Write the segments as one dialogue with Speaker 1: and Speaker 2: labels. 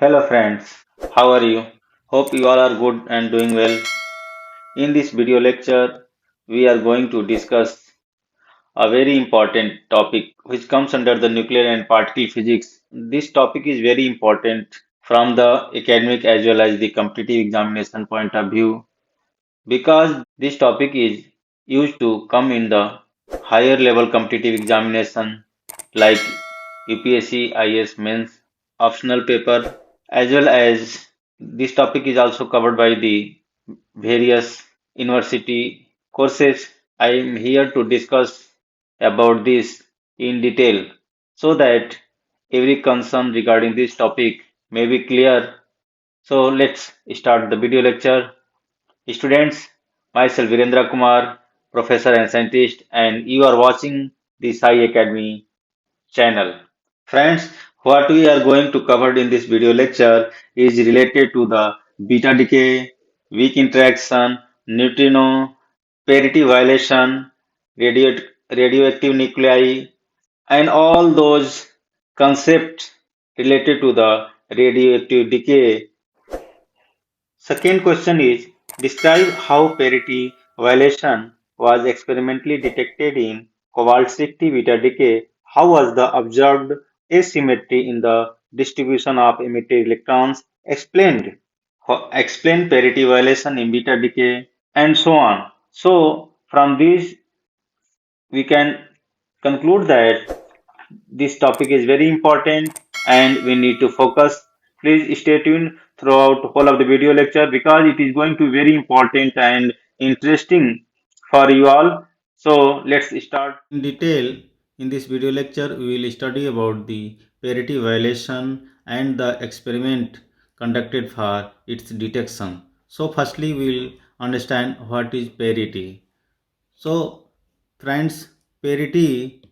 Speaker 1: Hello friends, how are you? Hope you all are good and doing well. In this video lecture, we are going to discuss a very important topic which comes under the nuclear and particle physics. This topic is very important from the academic as well as the competitive examination point of view because this topic is used to come in the higher level competitive examination like UPSC, IS mains, optional paper, as well as this topic is also covered by the various university courses. I am here to discuss about this in detail so that every concern regarding this topic may be clear. So let's start the video lecture. Students, myself Virendra Kumar, professor and scientist, and you are watching the Sai Academy channel. Friends, what we are going to cover in this video lecture is related to the beta decay, weak interaction, neutrino, parity violation, radio, radioactive nuclei, and all those concepts related to the radioactive decay. Second question is describe how parity violation was experimentally detected in cobalt 60 beta decay. How was the observed asymmetry in the distribution of emitted electrons explained? Explain parity violation in beta decay and so on. So from this we can conclude that this topic is very important and we need to focus. Please stay tuned throughout the whole of the video lecture because it is going to be very important and interesting for you all. So let's start in detail. In this video lecture, we will study about the parity violation and the experiment conducted for its detection. So firstly, we will understand what is parity. So friends, parity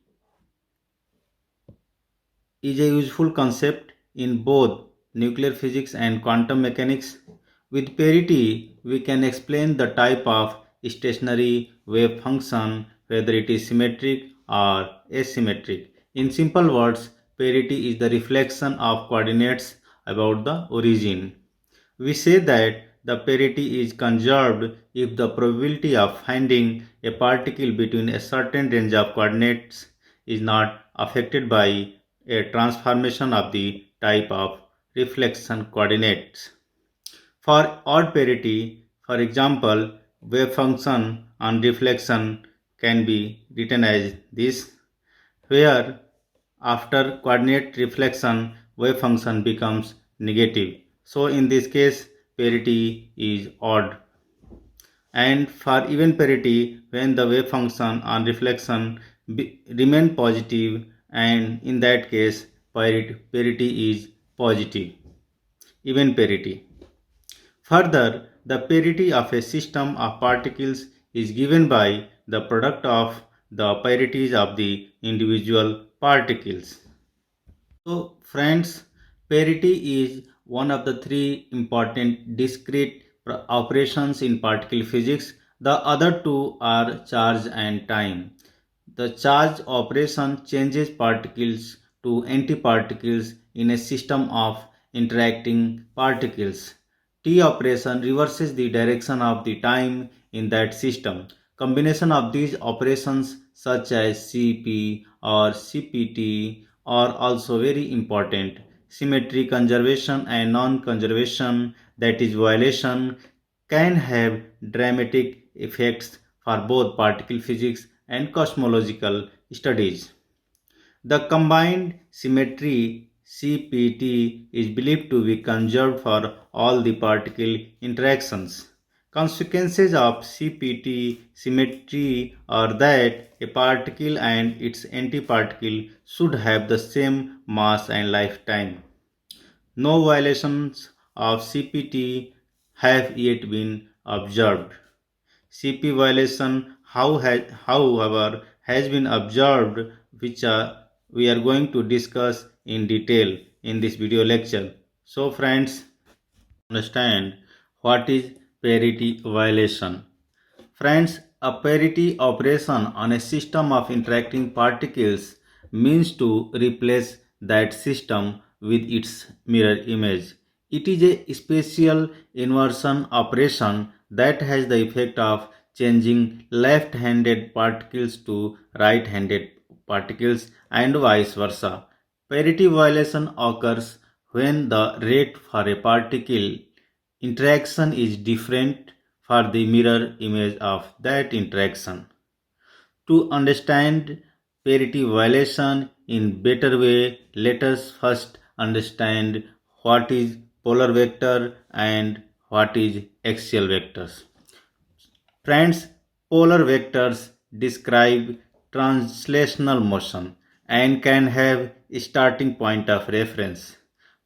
Speaker 1: is a useful concept in both nuclear physics and quantum mechanics. With parity, we can explain the type of stationary wave function, whether it is symmetric or asymmetric. In simple words, parity is the reflection of coordinates about the origin. We say that the parity is conserved if the probability of finding a particle between a certain range of coordinates is not affected by a transformation of the type of reflection coordinates. For odd parity, for example, wave function on reflection can be written as this, where after coordinate reflection wave function becomes negative. So in this case parity is odd. And for even parity, when the wave function on reflection remain positive, and in that case parity is positive. Even parity. Further, the parity of a system of particles is given by the product of the parities of the individual particles. So, friends, parity is one of the three important discrete operations in particle physics. The other two are charge and time. The charge operation changes particles to antiparticles in a system of interacting particles. T operation reverses the direction of the time in that system. Combination of these operations such as CP or CPT are also very important. Symmetry conservation and non-conservation, that is violation, can have dramatic effects for both particle physics and cosmological studies. The combined symmetry CPT is believed to be conserved for all the particle interactions. Consequences of CPT symmetry are that a particle and its antiparticle should have the same mass and lifetime. No violations of CPT have yet been observed. CP violation, however, has been observed, which we are going to discuss in detail in this video lecture. So, friends, understand what is parity violation. Friends, a parity operation on a system of interacting particles means to replace that system with its mirror image. It is a spatial inversion operation that has the effect of changing left-handed particles to right-handed particles and vice versa. Parity violation occurs when the rate for a particle interaction is different for the mirror image of that interaction. To understand parity violation in better way, let us first understand what is polar vector and what is axial vectors. Friends, polar vectors describe translational motion and can have a starting point of reference.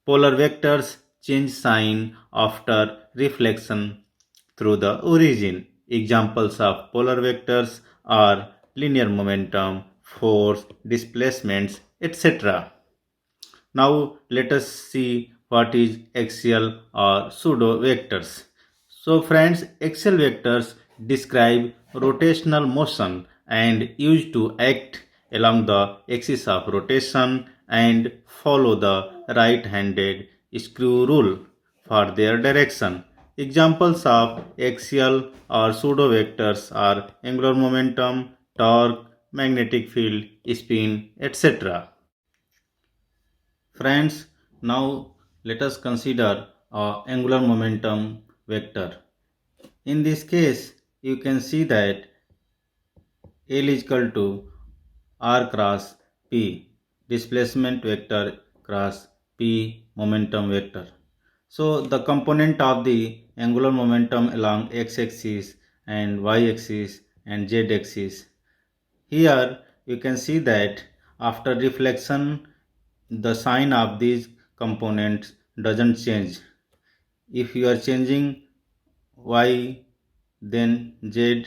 Speaker 1: Polar vectors change sign after reflection through the origin. Examples of polar vectors are linear momentum, force, displacements, etc. Now let us see what is axial or pseudo vectors. So friends, axial vectors describe rotational motion and used to act along the axis of rotation and follow the right-handed screw rule for their direction. Examples of axial or pseudo vectors are angular momentum, torque, magnetic field, spin, etc. Friends, now let us consider angular momentum vector. In this case, you can see that L is equal to R cross P, displacement vector cross P, momentum vector. So the component of the angular momentum along x-axis and y-axis and z-axis. Here you can see that after reflection the sign of these components doesn't change. If you are changing y, then z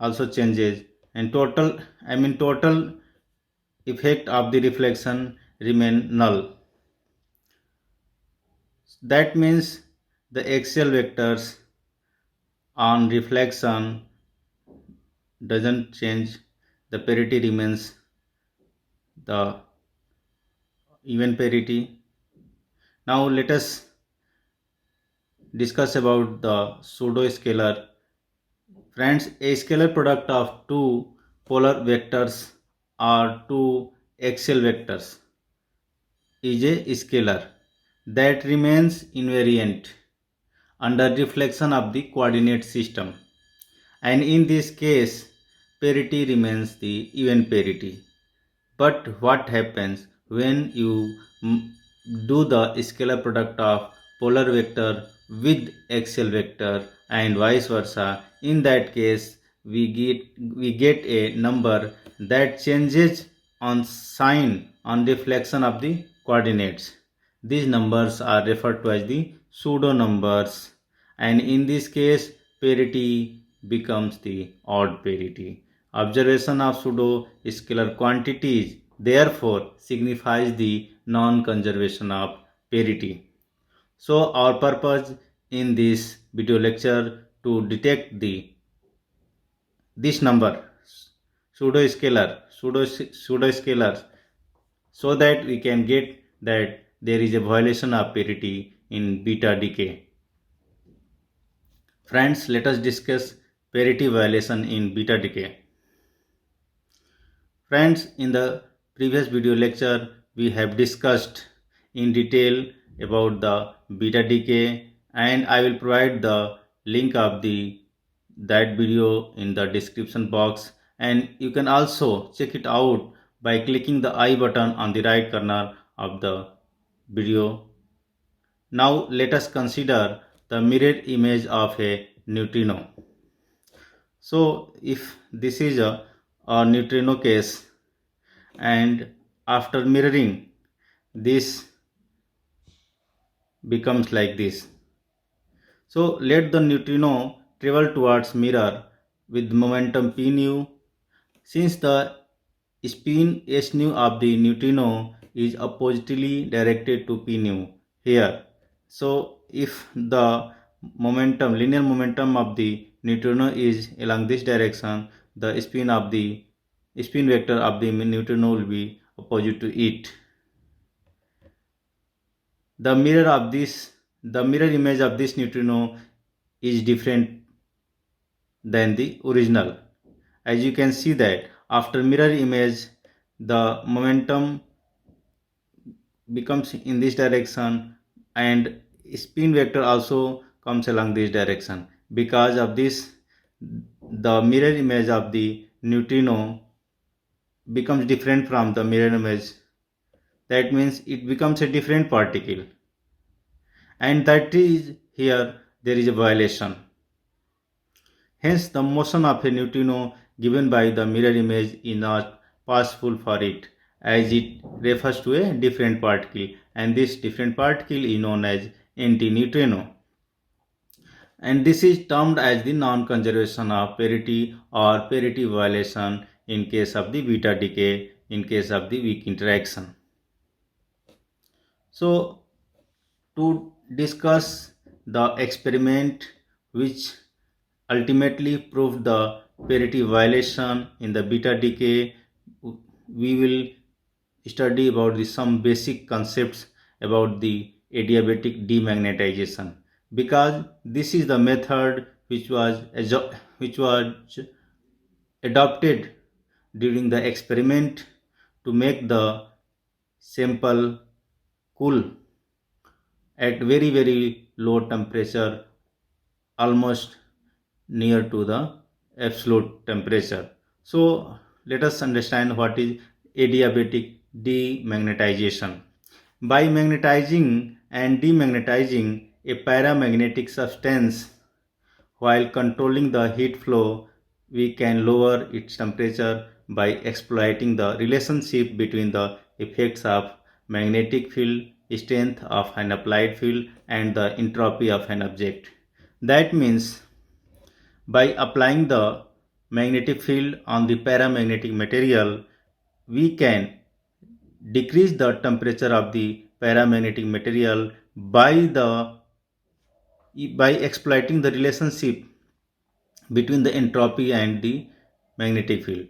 Speaker 1: also changes, and total effect of the reflection remain null. That means the axial vectors on reflection doesn't change, the parity remains the even parity. Now let us discuss about the pseudo scalar. Friends, a scalar product of two polar vectors or two axial vectors is a scalar that remains invariant under reflection of the coordinate system, and in this case parity remains the even parity. But what happens when you do the scalar product of polar vector with axial vector and vice versa? In that case, we get a number that changes on sign on deflection of the coordinates. These numbers are referred to as the pseudo numbers, and in this case parity becomes the odd parity. Observation of pseudo scalar quantities therefore signifies the non-conservation of parity. So our purpose in this video lecture to detect this number pseudo scalars, so that we can get that there is a violation of parity in beta decay. Friends, let us discuss parity violation in beta decay. Friends, in the previous video lecture, we have discussed in detail about the beta decay, and I will provide the link of that video in the description box, and you can also check it out by clicking the I button on the right corner of the video. Now let us consider the mirror image of a neutrino. So if this is a neutrino case, and after mirroring this becomes like this. So let the neutrino travel towards mirror with momentum p nu. Since the spin s nu of the neutrino is oppositely directed to p nu here, so if the linear momentum of the neutrino is along this direction, the spin vector of the neutrino will be opposite to it. The mirror of this the mirror image of this neutrino is different than the original. As you can see that after mirror image, the momentum becomes in this direction and spin vector also comes along this direction. Because of this, the mirror image of the neutrino becomes different from the mirror image. That means it becomes a different particle, and that is here there is a violation. Hence, the motion of a neutrino given by the mirror image is not possible for it, as it refers to a different particle, and this different particle is known as antineutrino. And this is termed as the non-conservation of parity or parity violation in case of the beta decay, in case of the weak interaction. So, to discuss the experiment which ultimately proved the parity violation in the beta decay, we will study about some basic concepts about the adiabatic demagnetization, because this is the method which was adopted during the experiment to make the sample cool at very low temperature, almost near to the absolute temperature. So let us understand what is adiabatic demagnetization. By magnetizing and demagnetizing a paramagnetic substance while controlling the heat flow, we can lower its temperature by exploiting the relationship between the effects of magnetic field strength of an applied field and the entropy of an object. That means by applying the magnetic field on the paramagnetic material, we can decrease the temperature of the paramagnetic material by exploiting the relationship between the entropy and the magnetic field.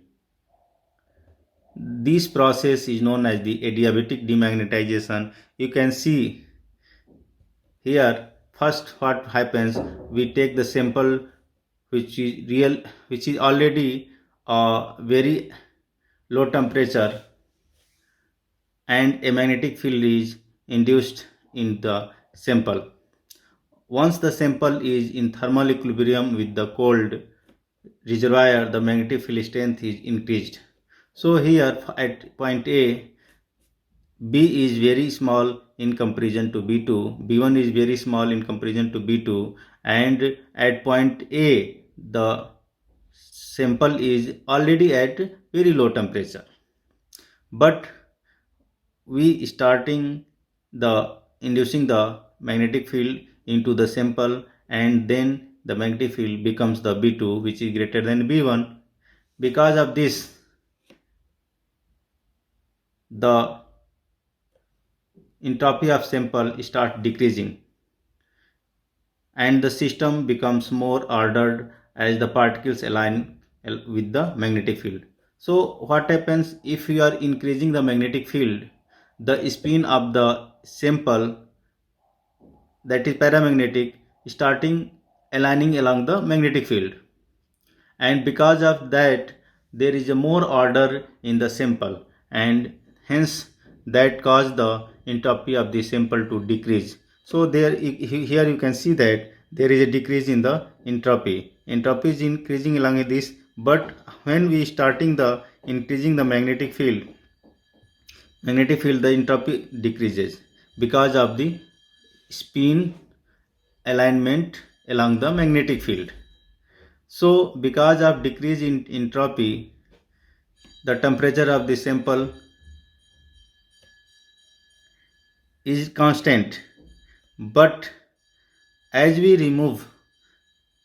Speaker 1: This process is known as the adiabatic demagnetization. You can see here, first what happens, we take the sample which is already very low temperature, and a magnetic field is induced in the sample. Once the sample is in thermal equilibrium with the cold reservoir, the magnetic field strength is increased. So here at point A, B is very small in comparison to B2, B1 is very small in comparison to B2, and at point A, the sample is already at very low temperature. But we starting the inducing the magnetic field into the sample, and then the magnetic field becomes the B2, which is greater than B1. Because of this, the entropy of sample start decreasing and the system becomes more ordered as the particles align with the magnetic field. So what happens if you are increasing the magnetic field, the spin of the sample, that is paramagnetic, starting aligning along the magnetic field, and because of that there is a more order in the sample, and hence that cause the entropy of the sample to decrease. So here you can see that there is a decrease in the entropy. Entropy is increasing along this, but when we starting the increasing the magnetic field, the entropy decreases because of the spin alignment along the magnetic field. So because of decrease in entropy, the temperature of the sample is constant, but as we remove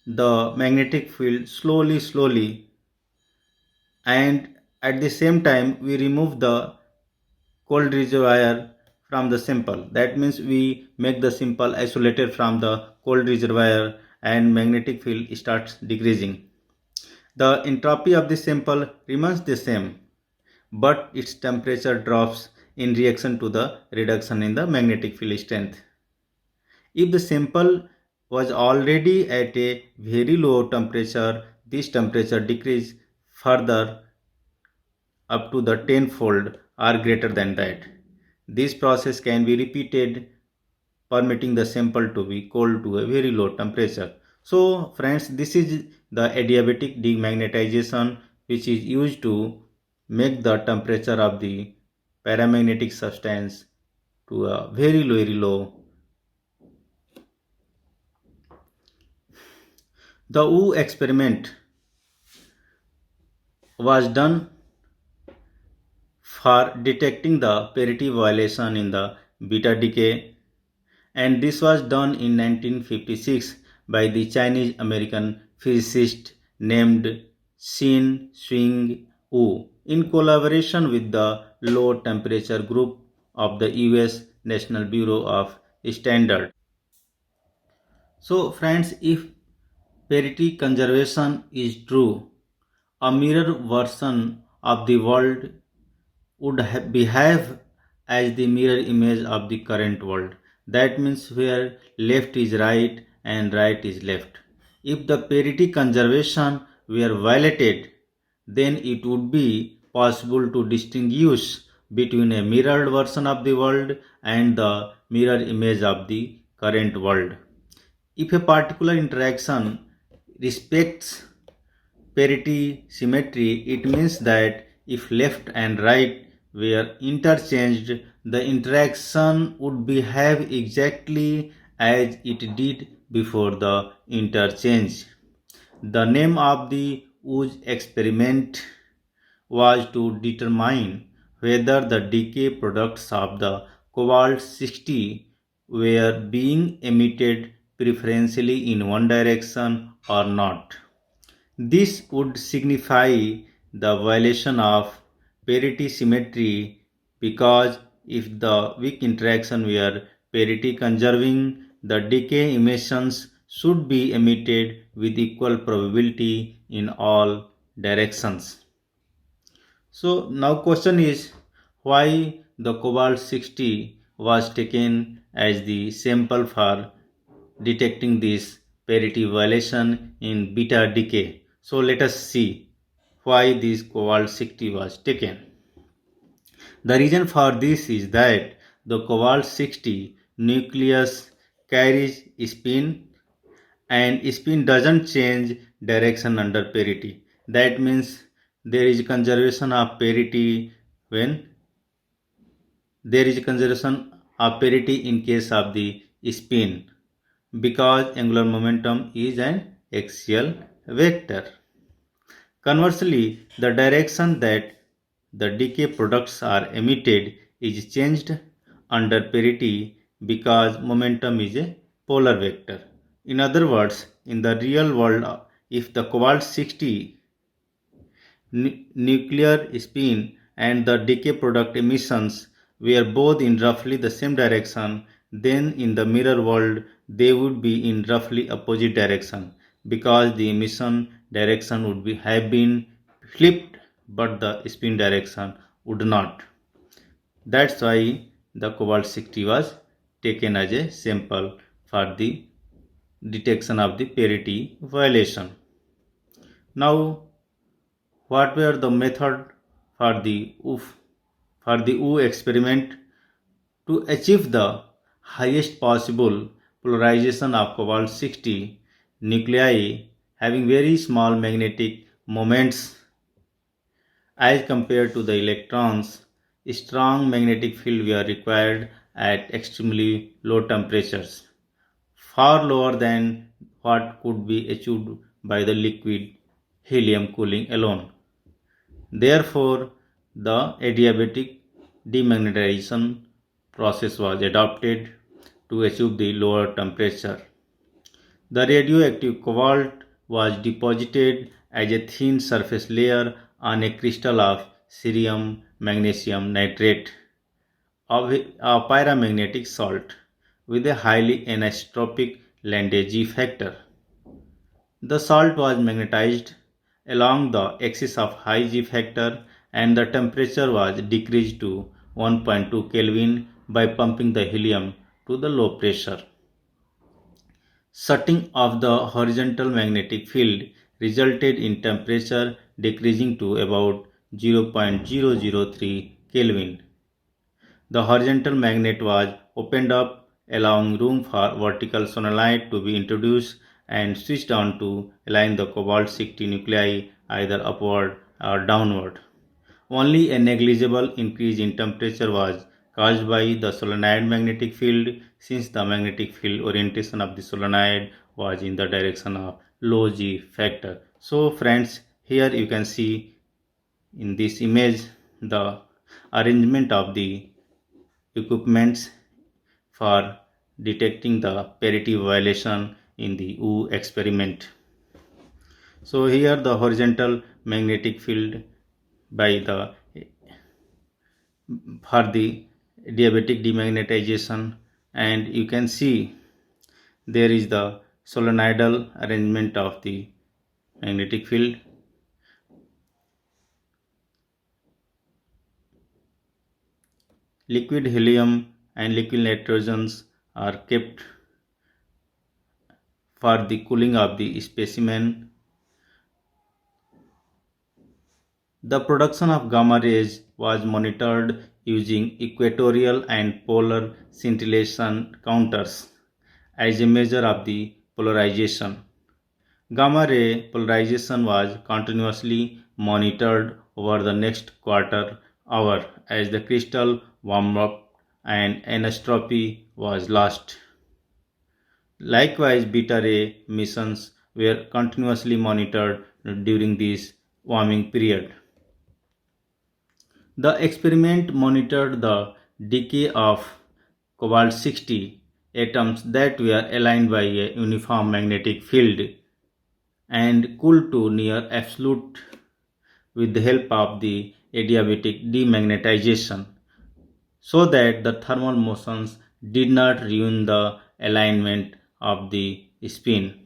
Speaker 1: the magnetic field slowly, and at the same time we remove the cold reservoir from the sample, that means we make the sample isolated from the cold reservoir and magnetic field starts decreasing. The entropy of the sample remains the same, but its temperature drops in reaction to the reduction in the magnetic field strength. If the sample was already at a very low temperature, this temperature decrease further up to the tenfold or greater than that. This process can be repeated, permitting the sample to be cooled to a very low temperature. So friends, this is the adiabatic demagnetization, which is used to make the temperature of the paramagnetic substance to a very low. The Wu experiment was done for detecting the parity violation in the beta decay, and this was done in 1956 by the Chinese American physicist named Xin Swing Wu in collaboration with the low temperature group of the US National Bureau of Standards. So friends, if parity conservation is true, a mirror version of the world would behave as the mirror image of the current world. That means where left is right and right is left. If the parity conservation were violated, then it would be possible to distinguish between a mirrored version of the world and the mirror image of the current world. If a particular interaction respects parity symmetry, it means that if left and right were interchanged, the interaction would behave exactly as it did before the interchange. The name of the Wood experiment was to determine whether the decay products of the Cobalt 60 were being emitted preferentially in one direction or not. This would signify the violation of parity symmetry, because if the weak interaction were parity conserving, the decay emissions should be emitted with equal probability in all directions. So now question is, why the Cobalt 60 was taken as the sample for detecting this parity violation in beta decay. So let us see why this Cobalt 60 was taken. The reason for this is that the Cobalt 60 nucleus carries spin, and spin doesn't change direction under parity. That means there is conservation of parity when there is conservation of parity in case of the spin, because angular momentum is an axial vector. Conversely, the direction that the decay products are emitted is changed under parity because momentum is a polar vector. In other words, in the real world, if the cobalt 60 nuclear spin and the decay product emissions were both in roughly the same direction, then in the mirror world they would be in roughly opposite direction, because the emission direction would have been flipped but the spin direction would not. That's why the cobalt 60 was taken as a sample for the detection of the parity violation. Now, what were the method for the U experiment to achieve the highest possible polarization of cobalt 60 nuclei having very small magnetic moments as compared to the electrons? Strong magnetic field were required at extremely low temperatures, far lower than what could be achieved by the liquid helium cooling alone. Therefore, the adiabatic demagnetization process was adopted to achieve the lower temperature. The radioactive cobalt was deposited as a thin surface layer on a crystal of cerium magnesium nitrate, a paramagnetic salt with a highly anisotropic Landé G factor. The salt was magnetized along the axis of high G factor, and the temperature was decreased to 1.2 Kelvin by pumping the helium to the low pressure. Shutting of the horizontal magnetic field resulted in temperature decreasing to about 0.003 Kelvin. The horizontal magnet was opened up, allowing room for vertical solenoid to be introduced and switched on to align the cobalt 60 nuclei either upward or downward. Only a negligible increase in temperature was caused by the solenoid magnetic field, since the magnetic field orientation of the solenoid was in the direction of low G factor. So friends, here you can see in this image the arrangement of the equipments for detecting the parity violation in the U experiment. So here the horizontal magnetic field by the for the adiabatic demagnetization, and you can see there is the solenoidal arrangement of the magnetic field. Liquid helium and liquid nitrogens are kept for the cooling of the specimen. The production of gamma rays was monitored using equatorial and polar scintillation counters as a measure of the polarization. Gamma ray polarization was continuously monitored over the next quarter hour as the crystal warmed up and anisotropy was lost. Likewise, beta ray emissions were continuously monitored during this warming period. The experiment monitored the decay of cobalt 60 atoms that were aligned by a uniform magnetic field and cooled to near absolute with the help of the adiabatic demagnetization, so that the thermal motions did not ruin the alignment of the spin.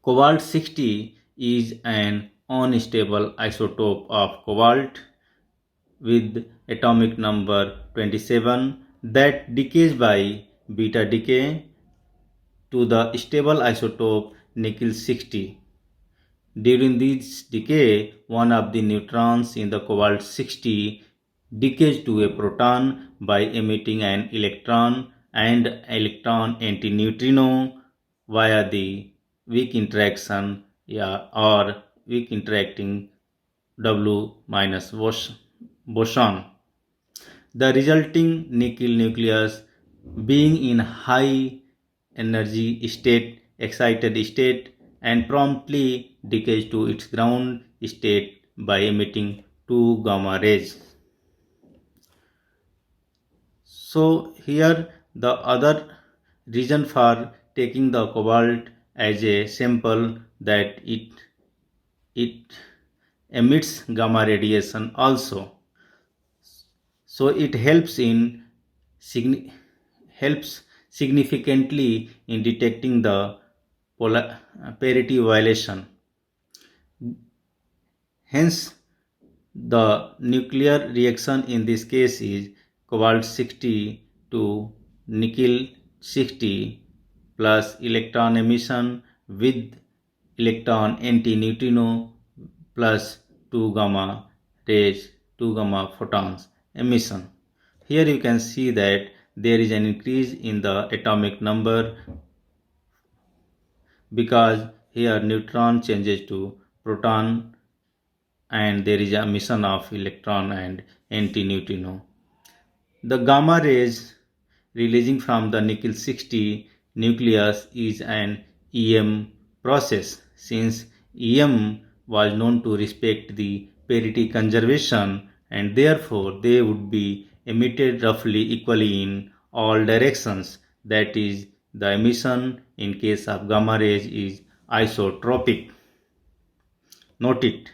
Speaker 1: Cobalt 60 is an unstable isotope of cobalt with atomic number 27 that decays by beta decay to the stable isotope nickel 60. During this decay, one of the neutrons in the cobalt 60 decays to a proton by emitting an electron and electron antineutrino via the weak interaction, or weak interacting W minus boson. The resulting nickel nucleus, being in high energy state, excited state, and promptly decays to its ground state by emitting two gamma rays. So here the other reason for taking the cobalt as a sample, that it emits gamma radiation also. So it helps significantly in detecting the parity violation. Hence, the nuclear reaction in this case is cobalt 60 to nickel 60 plus electron emission with electron antineutrino plus 2 gamma rays, 2 gamma photons emission. Here you can see that there is an increase in the atomic number because here neutron changes to proton and there is a emission of electron and antineutrino. The gamma rays releasing from the nickel 60 nucleus is an EM process, since EM was known to respect the parity conservation, and therefore they would be emitted roughly equally in all directions. That is, the emission in case of gamma rays is isotropic. Note it.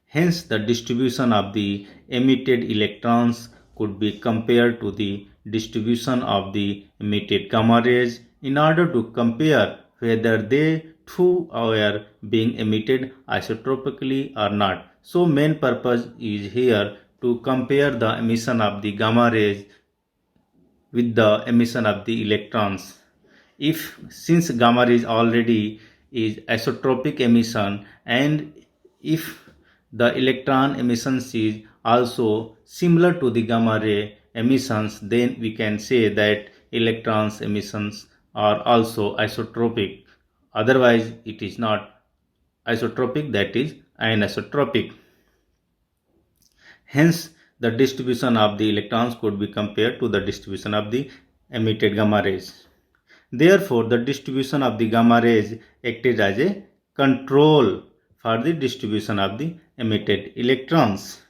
Speaker 1: Hence, the distribution of the emitted electrons could be compared to the distribution of the emitted gamma rays in order to compare whether they too are being emitted isotropically or not. So, main purpose is here to compare the emission of the gamma rays with the emission of the electrons If since gamma rays already is isotropic emission, and if the electron emissions is also similar to the gamma ray emissions, then we can say that electrons emissions are also isotropic. Otherwise it is not isotropic, that is anisotropic. Hence, the distribution of the electrons could be compared to the distribution of the emitted gamma rays. Therefore, the distribution of the gamma rays acted as a control for the distribution of the emitted electrons.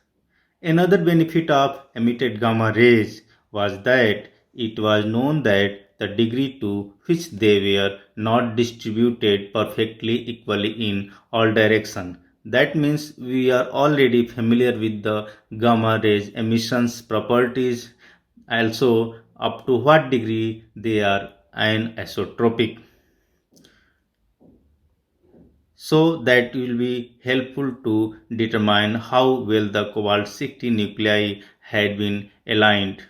Speaker 1: Another benefit of emitted gamma rays was that it was known that the degree to which they were not distributed perfectly equally in all directions. That means we are already familiar with the gamma rays emissions properties, also up to what degree they are anisotropic. So that will be helpful to determine how well the cobalt 60 nuclei had been aligned.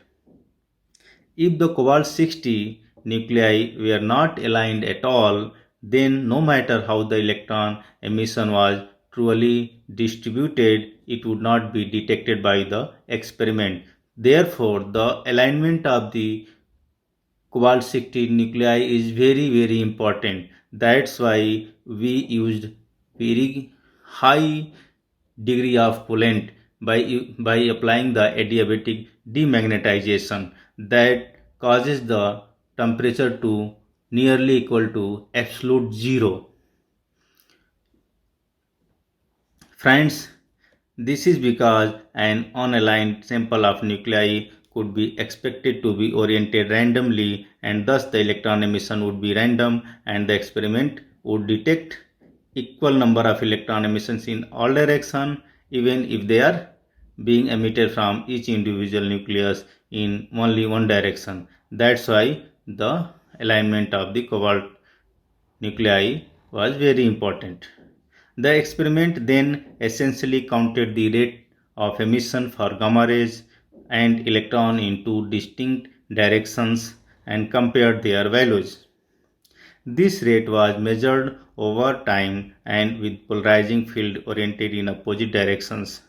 Speaker 1: If the cobalt 60 nuclei were not aligned at all, then no matter how the electron emission was truly distributed, it would not be detected by the experiment. Therefore, the alignment of the cobalt 60 nuclei is very important. That's why we used very high degree of coolant by applying the adiabatic demagnetization that causes the temperature to nearly equal to absolute zero. Friends, this is because an unaligned sample of nuclei could be expected to be oriented randomly, and thus the electron emission would be random and the experiment would detect equal number of electron emissions in all directions, even if they are being emitted from each individual nucleus in only one direction. That's why the alignment of the cobalt nuclei was very important. The experiment then essentially counted the rate of emission for gamma rays and electron in two distinct directions and compared their values. This rate was measured over time and with polarizing field oriented in opposite directions.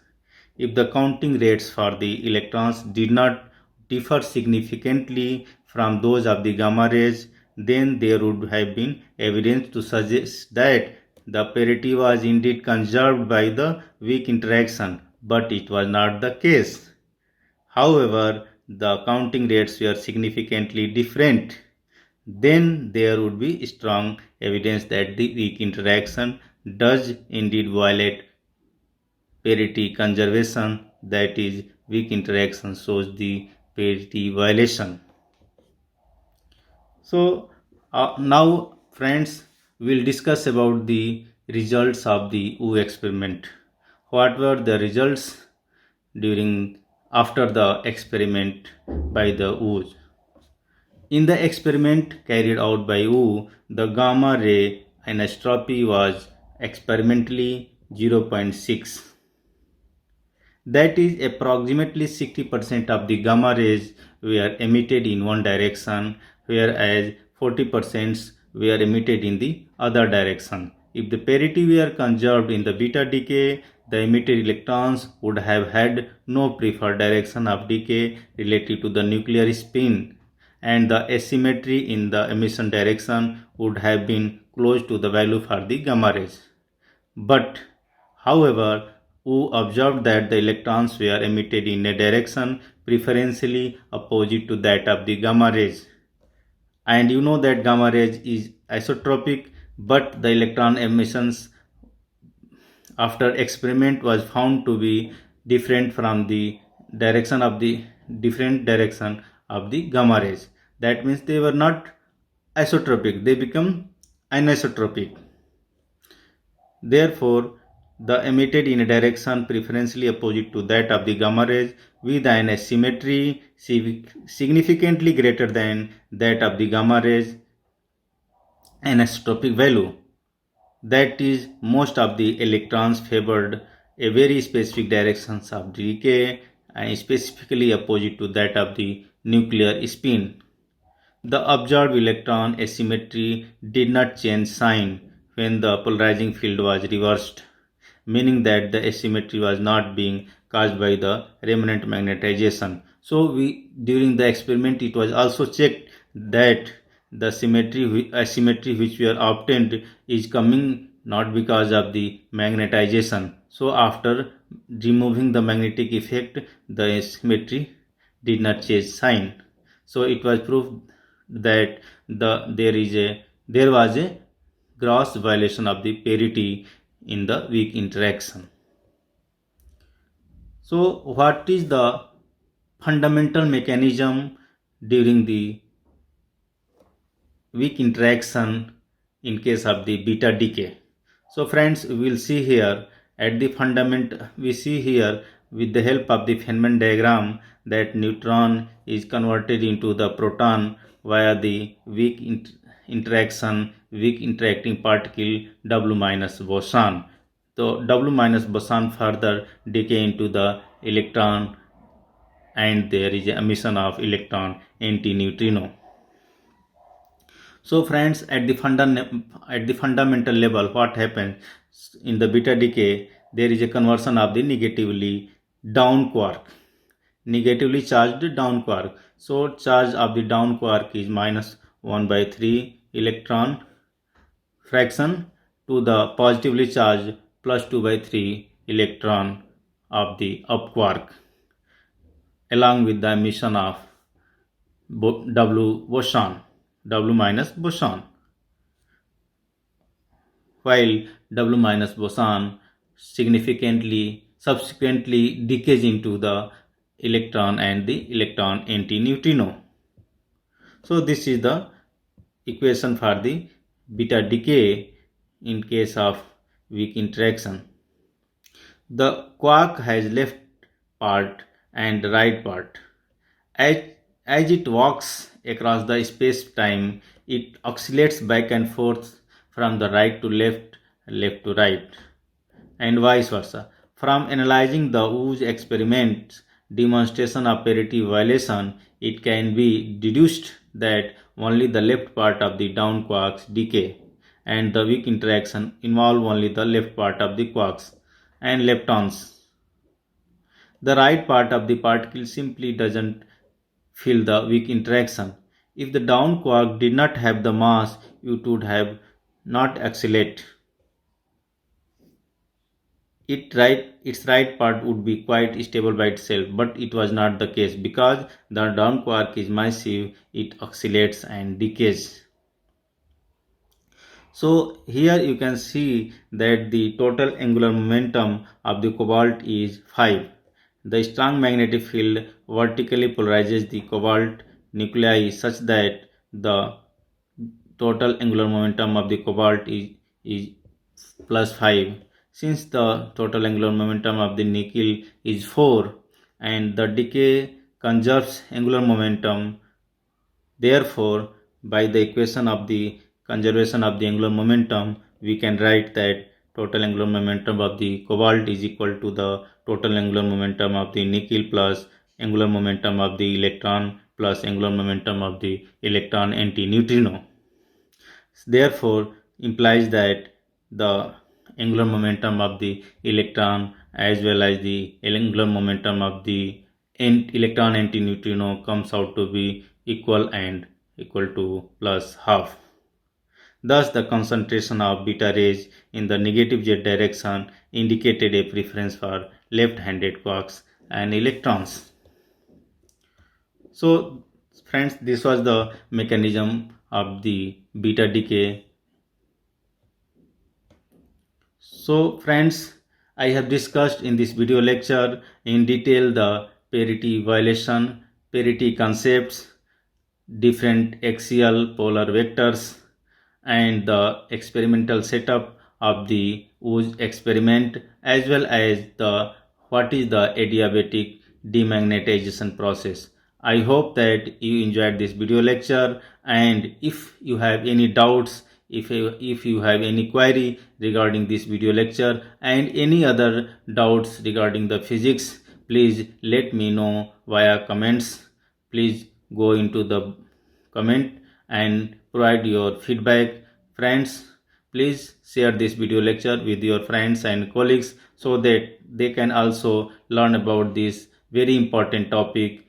Speaker 1: If the counting rates for the electrons did not differ significantly from those of the gamma rays, then there would have been evidence to suggest that the parity was indeed conserved by the weak interaction, but it was not the case. However, the counting rates were significantly different. Then there would be strong evidence that the weak interaction does indeed violate parity conservation, that is, weak interaction shows the parity violation. So now friends, we'll discuss about the results of the U experiment. What were the results during after the experiment by the Wu? In the experiment carried out by Wu, the gamma ray anisotropy was experimentally 0.6. That is, approximately 60% of the gamma rays were emitted in one direction, whereas 40% were emitted in the other direction. If the parity were conserved in the beta decay, the emitted electrons would have had no preferred direction of decay relative to the nuclear spin, and the asymmetry in the emission direction would have been close to the value for the gamma rays. But, however, Wu observed that the electrons were emitted in a direction preferentially opposite to that of the gamma rays. And you know that gamma rays is isotropic, but the electron emissions after experiment was found to be different from the direction of the different direction of the gamma rays. That means they were not isotropic, they become anisotropic. Therefore, the emitted in a direction preferentially opposite to that of the gamma rays with an asymmetry significantly greater than that of the gamma rays anisotropic value. That is, most of the electrons favored a very specific directions of decay and specifically opposite to that of the nuclear spin. The observed electron asymmetry did not change sign when the polarizing field was reversed, meaning that the asymmetry was not being caused by the remnant magnetization. So during the experiment it was also checked that the asymmetry which we are obtained is coming not because of the magnetization. So after removing the magnetic effect, the asymmetry did not change sign. So it was proved that there was a gross violation of the parity in the weak interaction. So what is the fundamental mechanism during the weak interaction in case of the beta decay? So friends, we will see here at the fundament, we see here with the help of the Feynman diagram that neutron is converted into the proton via the weak interacting particle W minus boson. So W minus boson further decay into the electron, and there is emission of electron antineutrino. So friends, at the fundamental level, what happens in the beta decay? There is a conversion of the negatively charged down quark. So charge of the down quark is minus 1 by 3 electron fraction to the positively charged plus 2 by 3 electron of the up quark, along with the emission of W minus boson, while W minus boson subsequently decays into the electron and the electron antineutrino. So this is the equation for the beta decay in case of weak interaction. The quark has left part and right part. As, as it walks across the space-time, it oscillates back and forth from the right to left, left to right, and vice versa. From analyzing the Woo's experiment's demonstration of parity violation, it can be deduced that only the left part of the down quarks decay, and the weak interaction involve only the left part of the quarks and leptons. The right part of the particle simply doesn't feel the weak interaction. If the down quark did not have the mass, it would have not accelerate. Its right part would be quite stable by itself, but it was not the case because the down quark is massive, it oscillates and decays. So here you can see that the total angular momentum of the cobalt is 5. The strong magnetic field vertically polarizes the cobalt nuclei such that the total angular momentum of the cobalt is plus 5. Since the total angular momentum of the nickel is 4 and the decay conserves angular momentum, therefore by the equation of the conservation of the angular momentum, we can write that total angular momentum of the cobalt is equal to the total angular momentum of the nickel plus angular momentum of the electron plus angular momentum of the electron antineutrino. Therefore implies that the angular momentum of the electron as well as the angular momentum of the electron antineutrino comes out to be equal to plus half. Thus, the concentration of beta rays in the negative z direction indicated a preference for left-handed quarks and electrons. So, friends, this was the mechanism of the beta decay. So, friends, I have discussed in this video lecture in detail the parity violation, parity concepts, different axial polar vectors, and the experimental setup of the Wood experiment, as well as what is the adiabatic demagnetization process. I hope that you enjoyed this video lecture, and if you have any doubts, if you have any query regarding this video lecture and any other doubts regarding the physics, please let me know via comments. Please go into the comment and provide your feedback. Friends, please share this video lecture with your friends and colleagues so that they can also learn about this very important topic.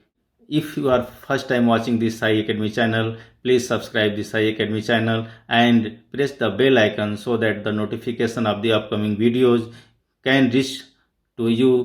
Speaker 1: If you are first time watching this Sai Academy channel, please subscribe this Sai Academy channel and press the bell icon so that the notification of the upcoming videos can reach to you